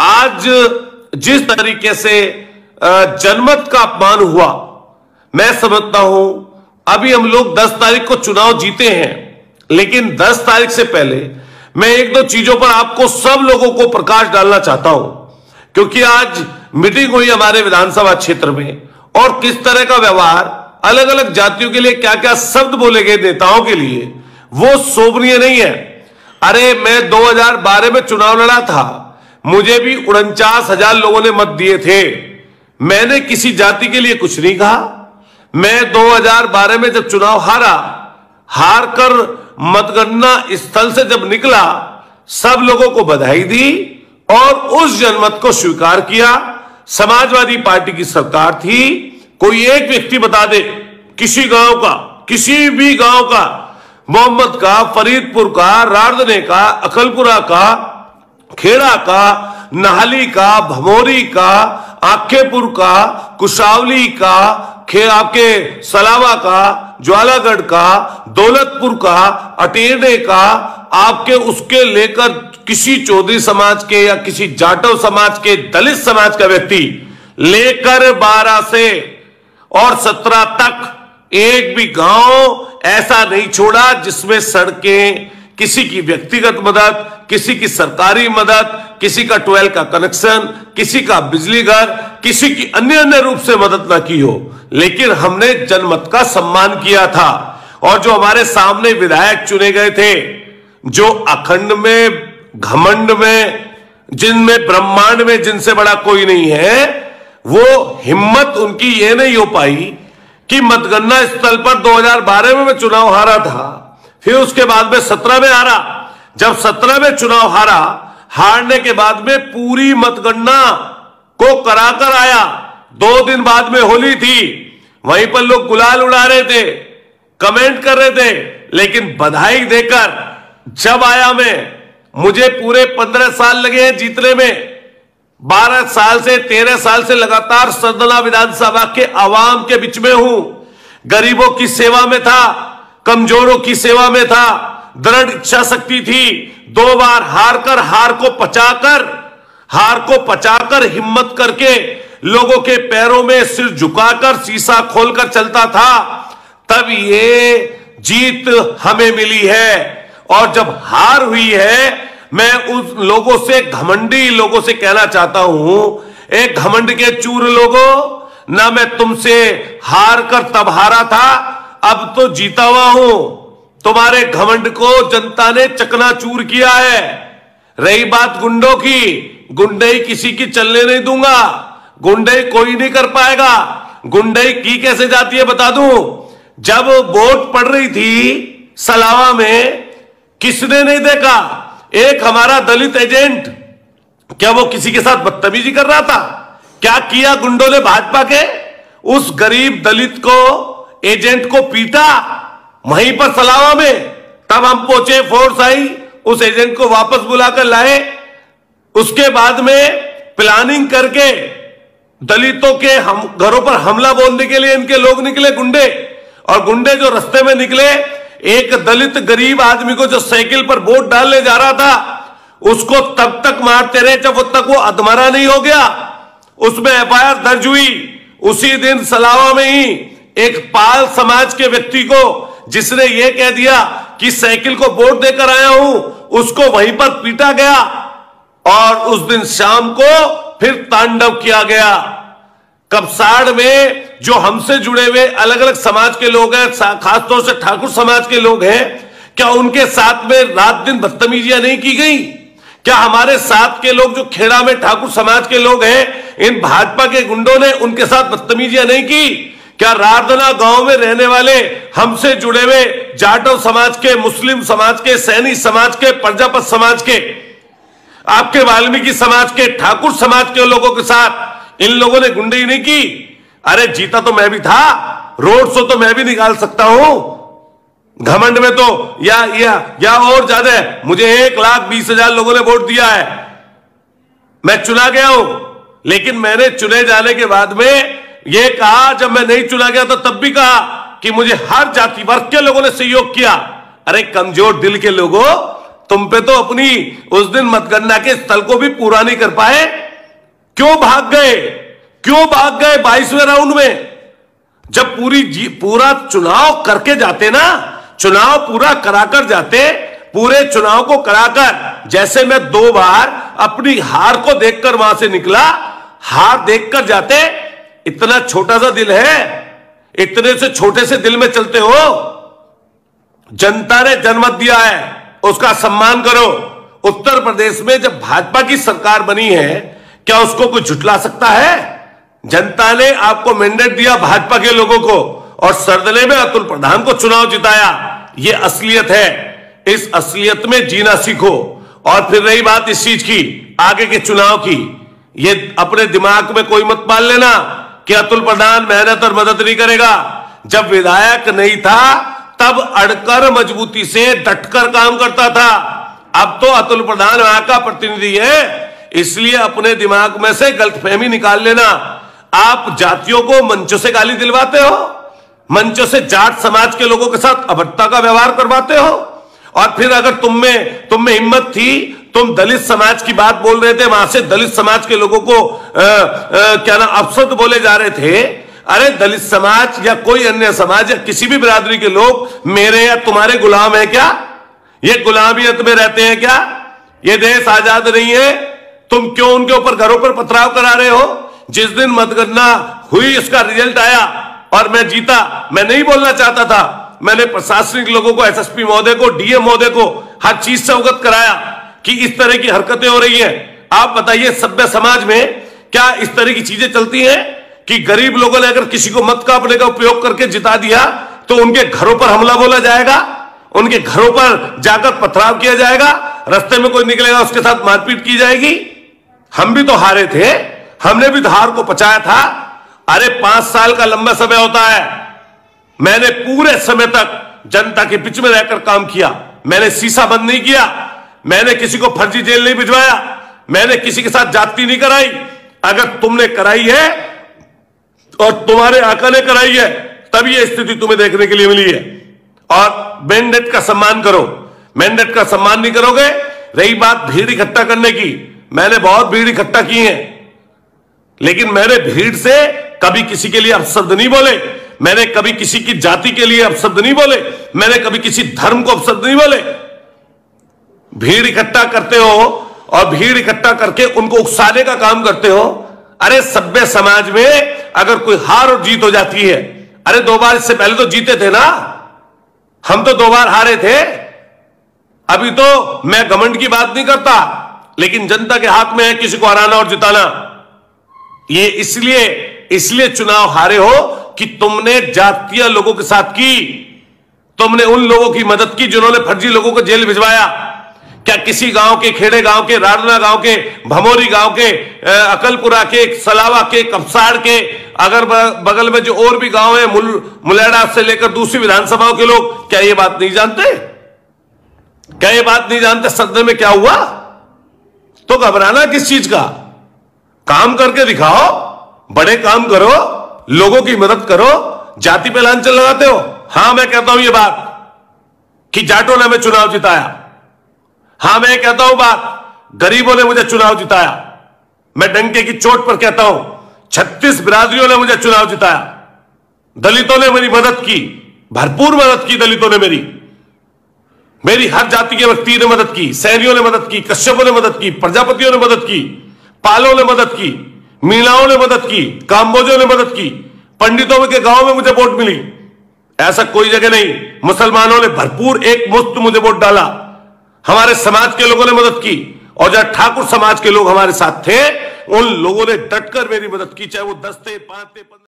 आज जिस तरीके से जनमत का अपमान हुआ, मैं समझता हूं अभी हम लोग 10 तारीख को चुनाव जीते हैं, लेकिन 10 तारीख से पहले मैं एक दो चीजों पर आपको सब लोगों को प्रकाश डालना चाहता हूं, क्योंकि आज मीटिंग हुई हमारे विधानसभा क्षेत्र में और किस तरह का व्यवहार, अलग अलग जातियों के लिए क्या क्या शब्द बोले गए नेताओं के लिए, वो शोभनीय नहीं है। अरे मैं 2012 में चुनाव लड़ा था, मुझे भी 49,000 लोगों ने मत दिए थे, मैंने किसी जाति के लिए कुछ नहीं कहा। मैं 2012 में जब चुनाव हार कर मतगणना स्थल से जब निकला, सब लोगों को बधाई दी और उस जनमत को स्वीकार किया। समाजवादी पार्टी की सरकार थी, कोई एक व्यक्ति बता दे किसी गांव का, किसी भी गांव का, मोहम्मद का, फरीदपुर का, रारदने का, अकलपुरा का, खेड़ा का, नहाली का, भमोरी का, आखेपुर का, कुशावली का, आपके सलावा का, ज्वालागढ़ का, दौलतपुर का, अटेरने का, आपके उसके लेकर किसी चौधरी समाज के या किसी जाटव समाज के, दलित समाज का व्यक्ति लेकर 12 से और 17 तक एक भी गांव ऐसा नहीं छोड़ा जिसमें सड़कें, किसी की व्यक्तिगत मदद, किसी की सरकारी मदद, किसी का 12 का कनेक्शन, किसी का बिजली घर, किसी की अन्य रूप से मदद ना की हो। लेकिन हमने जनमत का सम्मान किया था और जो हमारे सामने विधायक चुने गए थे, जो अखंड में, घमंड में, जिनमें ब्रह्मांड में जिनसे बड़ा कोई नहीं है, वो हिम्मत उनकी ये नहीं हो पाई कि मतगणना स्थल पर 2012 में मैं चुनाव हारा था, फिर उसके बाद में 17 में हारा। जब 17 में चुनाव हारने के बाद में पूरी मतगणना को कराकर आया, 2 दिन बाद में होली थी, वहीं पर लोग गुलाल उड़ा रहे थे, कमेंट कर रहे थे, लेकिन बधाई देकर जब आया मैं, मुझे पूरे 15 साल लगे हैं जीतने में, 12 साल से 13 साल से लगातार सरदला विधानसभा के आवाम के बीच में हूं, गरीबों की सेवा में था, कमजोरों की सेवा में था, दृढ़ इच्छा शक्ति थी। 2 बार हार को पचाकर हिम्मत करके लोगों के पैरों में सिर झुकाकर शीशा खोलकर चलता था, तब ये जीत हमें मिली है। और जब हार हुई है, मैं उस लोगों से, घमंडी लोगों से कहना चाहता हूं, एक घमंड के चूर लोगों, ना मैं तुमसे हार कर तब हारा था, अब तो जीता हुआ हूं। तुम्हारे घमंड को जनता ने चकनाचूर किया है। रही बात गुंडों की, गुंडई किसी की चलने नहीं दूंगा, गुंडई कोई नहीं कर पाएगा। गुंडई की कैसे जाती है बता दूं। जब वोट पड़ रही थी सलावा में, किसने नहीं देखा एक हमारा दलित एजेंट, क्या वो किसी के साथ बदतमीजी कर रहा था? क्या किया गुंडों ने भाजपा के? उस गरीब दलित को, एजेंट को पीटा वहीं पर सलावा में। तब हम पहुंचे, फोर्स आई, उस एजेंट को वापस बुलाकर लाए। उसके बाद में प्लानिंग करके दलितों के घरों पर हमला बोलने के लिए इनके लोग निकले, गुंडे। और गुंडे जो रास्ते में निकले, एक दलित गरीब आदमी को जो साइकिल पर वोट डालने जा रहा था, उसको तब तक मारते रहे जब तक वो अधमरा नहीं हो गया। उसमें एफआईआर दर्ज हुई। उसी दिन सलावा में ही एक पाल समाज के व्यक्ति को, जिसने ये कह दिया कि साइकिल को वोट देकर आया हूं, उसको वहीं पर पीटा गया। और उस दिन शाम को फिर तांडव किया गया। कपसाड़ में जो हमसे जुड़े हुए अलग अलग समाज के लोग हैं, खासतौर से ठाकुर समाज के लोग हैं, क्या उनके साथ में रात दिन बदतमीजियां नहीं की गई? क्या हमारे साथ के लोग जो खेड़ा में ठाकुर समाज के लोग हैं, इन भाजपा के गुंडों ने उनके साथ बदतमीजियां नहीं की? क्या रारदना गांव में रहने वाले हमसे जुड़े हुए जाटव समाज के, मुस्लिम समाज के, सैनी समाज के, प्रजापत समाज के, आपके वाल्मीकि समाज के, ठाकुर समाज के लोगों के साथ इन लोगों ने गुंडई नहीं की? अरे जीता तो मैं भी था, रोड शो तो मैं भी निकाल सकता हूं। घमंड में तो या और ज्यादा है, मुझे 1,20,000 लोगों ने वोट दिया है, मैं चुना गया हूं। लेकिन मैंने चुने जाने के बाद में यह कहा, जब मैं नहीं चुना गया तो तब भी कहा कि मुझे हर जाति वर्ग के लोगों ने सहयोग किया। अरे कमजोर दिल के लोगों, तुम पे तो अपनी उस दिन मतगणना के स्थल को भी पूरा नहीं कर पाए। क्यों भाग गए? क्यों भाग गए 22वें राउंड में? जब पूरा चुनाव करके जाते ना, चुनाव पूरा कराकर जाते, पूरे चुनाव को कराकर, जैसे मैं 2 बार अपनी हार को देखकर वहां से निकला, हार देखकर जाते। इतना छोटा सा दिल है, इतने से छोटे से दिल में चलते हो। जनता ने जनमत दिया है, उसका सम्मान करो। उत्तर प्रदेश में जब भाजपा की सरकार बनी है, क्या उसको कोई झुठला सकता है? जनता ने आपको मैंडेट दिया, भाजपा के लोगों को, और सरदले में अतुल प्रधान को चुनाव जिताया। यह असलियत है, इस असलियत में जीना सीखो। और फिर रही बात इस चीज की, आगे के चुनाव की, ये अपने दिमाग में कोई मत पाल लेना कि अतुल प्रधान मेहनत और मदद नहीं करेगा। जब विधायक नहीं था तब अड़कर मजबूती से डटकर काम करता था। अब तो अतुल प्रधान वहां का प्रतिनिधि है, इसलिए अपने दिमाग में से गलतफहमी निकाल लेना। आप जातियों को मंचों से गाली दिलवाते हो, मंचों से जाट समाज के लोगों के साथ अभद्रता का व्यवहार करवाते हो, और फिर अगर तुम में हिम्मत थी, तुम दलित समाज की बात बोल रहे थे, वहां से दलित समाज के लोगों को क्या ना अपशब्द बोले जा रहे थे। अरे दलित समाज या कोई अन्य समाज या किसी भी बिरादरी के लोग मेरे या तुम्हारे गुलाम है क्या? ये गुलामियत में रहते हैं क्या? ये देश आजाद नहीं है? तुम क्यों उनके ऊपर घरों पर पथराव करा रहे हो? जिस दिन मतगणना हुई, इसका रिजल्ट आया और मैं जीता, मैं नहीं बोलना चाहता था, मैंने प्रशासनिक लोगों को, एसएसपी महोदय को, डीएम महोदय को हर चीज से अवगत कराया कि इस तरह की हरकतें हो रही हैं। आप बताइए, सभ्य समाज में क्या इस तरह की चीजें चलती हैं कि गरीब लोगों ने अगर किसी को मत कापने का उपयोग करके जिता दिया तो उनके घरों पर हमला बोला जाएगा, उनके घरों पर जाकर पथराव किया जाएगा, रास्ते में कोई निकलेगा उसके साथ मारपीट की जाएगी? हम भी तो हारे थे, हमने भी हार को पचाया था। अरे 5 साल का लंबा समय होता है। मैंने पूरे समय तक जनता के बीच में रहकर काम किया। मैंने शीशा बंद नहीं किया, मैंने किसी को फर्जी जेल नहीं भिजवाया, मैंने किसी के साथ जाति नहीं कराई। अगर तुमने कराई है और तुम्हारे आका ने कराई है, तब यह स्थिति तुम्हें देखने के लिए मिली है। और मैंडेट का सम्मान करो। मैंडेट का सम्मान नहीं करोगे। रही बात भीड़ इकट्ठा करने की, मैंने बहुत भीड़ इकट्ठा की है, लेकिन मैंने भीड़ से कभी किसी के लिए अपशब्द नहीं बोले, मैंने कभी किसी की जाति के लिए अपशब्द नहीं बोले, मैंने कभी किसी धर्म को अपशब्द नहीं बोले। भीड़ इकट्ठा करते हो और भीड़ इकट्ठा करके उनको उकसाने का काम करते हो। अरे सभ्य समाज में अगर कोई हार और जीत हो जाती है, अरे 2 बार इससे पहले तो जीते थे ना, हम तो 2 बार हारे थे। अभी तो मैं घमंड की बात नहीं करता, लेकिन जनता के हाथ में है किसी को हराना और जिताना। ये इसलिए चुनाव हारे हो कि तुमने जातीय लोगों के साथ की, तुमने उन लोगों की मदद की जिन्होंने फर्जी लोगों को जेल भिजवाया। क्या किसी गांव के, खेड़े गांव के, राडना गांव के, भमोरी गांव के, अकलपुरा के, सलावा के, कपसाड़ के, अगर बगल में जो और भी गांव है, मुलेड़ा से लेकर दूसरी विधानसभाओं के लोग, क्या ये बात नहीं जानते? क्या ये बात नहीं जानते सदन में क्या हुआ? तो घबराना किस चीज का? काम करके दिखाओ, बड़े काम करो, लोगों की मदद करो। जाति पे लांछन लगाते हो। हां, मैं कहता हूं ये बात कि जाटों ने हमें चुनाव जिताया। हां, मैं कहता हूं बात, गरीबों ने मुझे चुनाव जिताया। मैं डंके की चोट पर कहता हूं, 36 बिरादरियों ने मुझे चुनाव जिताया। दलितों ने मेरी मदद की, भरपूर मदद की। दलितों ने मेरी हर जाति के व्यक्ति ने मदद की। सैनियों ने मदद की, कश्यपों ने मदद की, प्रजापतियों ने मदद की, पालों ने मदद की, मीणाओं ने मदद की, काम्बोजों ने मदद की, पंडितों के गांव में मुझे वोट मिली। ऐसा कोई जगह नहीं। मुसलमानों ने भरपूर एक मुश्त मुझे वोट डाला। हमारे समाज के लोगों ने मदद की, और जहां ठाकुर समाज के लोग हमारे साथ थे, उन लोगों ने डटकर मेरी मदद की, चाहे वो 10 थे, 5 थे, 15